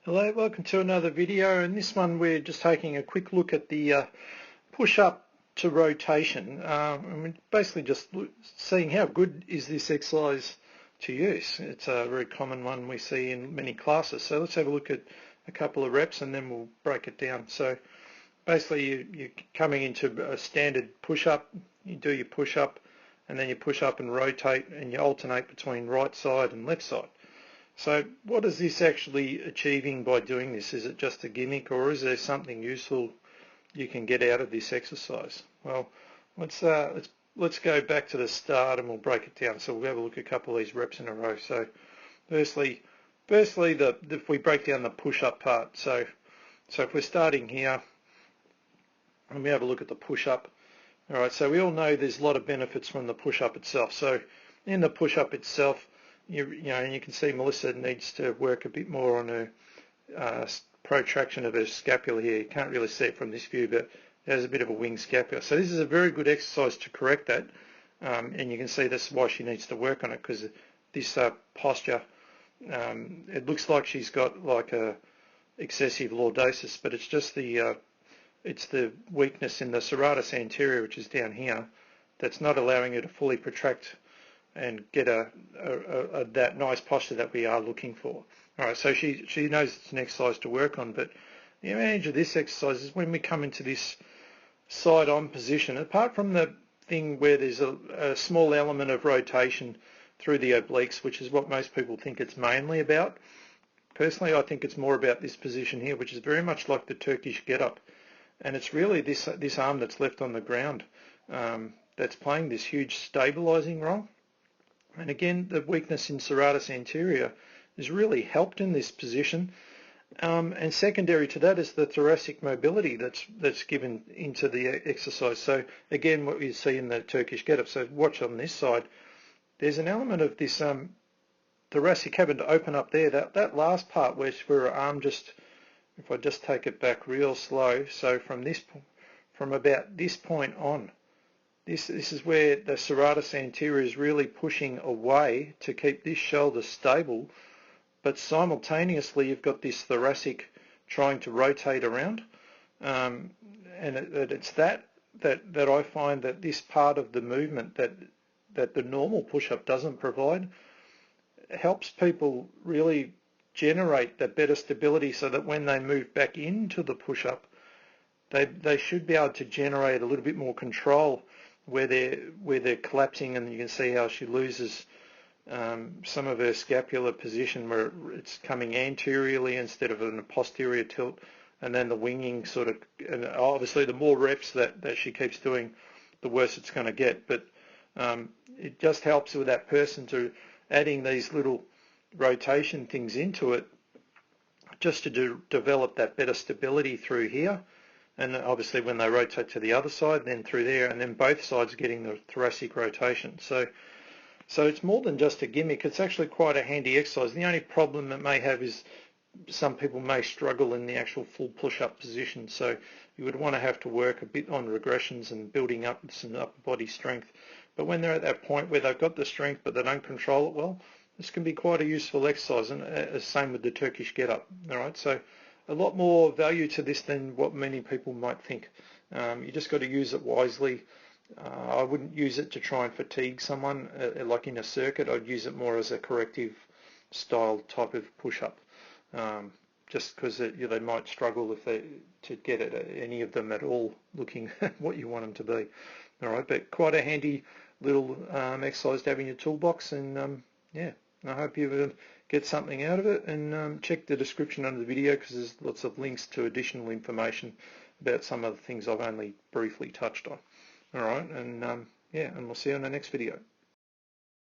Hello, welcome to another video. In this one we're just taking a quick look at the push-up to rotation. And we're basically just seeing how good is this exercise to use. It's a very common one we see in many classes. So let's have a look at a couple of reps and then we'll break it down. So basically you're coming into a standard push-up, you do your push-up and then you push up and rotate and you alternate between right side and left side. So what is this actually achieving by doing this? Is it just a gimmick, or is there something useful you can get out of this exercise? Well, let's go back to the start and we'll break it down. So we'll have a look at a couple of these reps in a row. So firstly, if we break down the push-up part, so if we're starting here and we have a look at the push-up. All right, so we all know there's a lot of benefits from the push-up itself. So in the push-up itself, you can see Melissa needs to work a bit more on her protraction of her scapula here. You can't really see it from this view, but there's a bit of a wing scapula. So this is a very good exercise to correct that, and you can see that's why she needs to work on it, because this posture, it looks like she's got like a excessive lordosis, but it's just it's the weakness in the serratus anterior, which is down here, that's not allowing her to fully protract and get that nice posture that we are looking for. All right, so she knows it's an exercise to work on, but the advantage of this exercise is when we come into this side-on position, apart from the thing where there's a small element of rotation through the obliques, which is what most people think it's mainly about. Personally, I think it's more about this position here, which is very much like the Turkish Get-up, and it's really this arm that's left on the ground that's playing this huge stabilizing role. And again, the weakness in serratus anterior is really helped in this position. And secondary to that is the thoracic mobility that's given into the exercise. So again, what you see in the Turkish Get-up. So watch on this side. There's an element of this thoracic having to open up there. That last part where her arm just, if I just take it back real slow. So from about this point on, this is where the serratus anterior is really pushing away to keep this shoulder stable, but simultaneously you've got this thoracic trying to rotate around, and it's that I find that this part of the movement that the normal push-up doesn't provide helps people really generate that better stability, so that when they move back into the push-up, they should be able to generate a little bit more control where they're collapsing, and you can see how she loses some of her scapular position where it's coming anteriorly instead of in a posterior tilt, and then the winging sort of, and obviously the more reps that she keeps doing, the worse it's going to get. But it just helps with that person to adding these little rotation things into it, just to develop that better stability through here. And obviously when they rotate to the other side, then through there, and then both sides getting the thoracic rotation. So it's more than just a gimmick. It's actually quite a handy exercise. The only problem it may have is some people may struggle in the actual full push-up position. So you would want to have to work a bit on regressions and building up some upper body strength. But when they're at that point where they've got the strength but they don't control it well, this can be quite a useful exercise, and same with the Turkish Get-up. All right, so a lot more value to this than what many people might think. You just got to use it wisely. I wouldn't use it to try and fatigue someone like in a circuit. I'd use it more as a corrective style type of push-up, just because they might struggle to get any of them at all looking what you want them to be. All right, but quite a handy little exercise to have in your toolbox, and yeah, I hope you get something out of it, and check the description under the video, because there's lots of links to additional information about some of the things I've only briefly touched on. All right, and yeah, and we'll see you on the next video.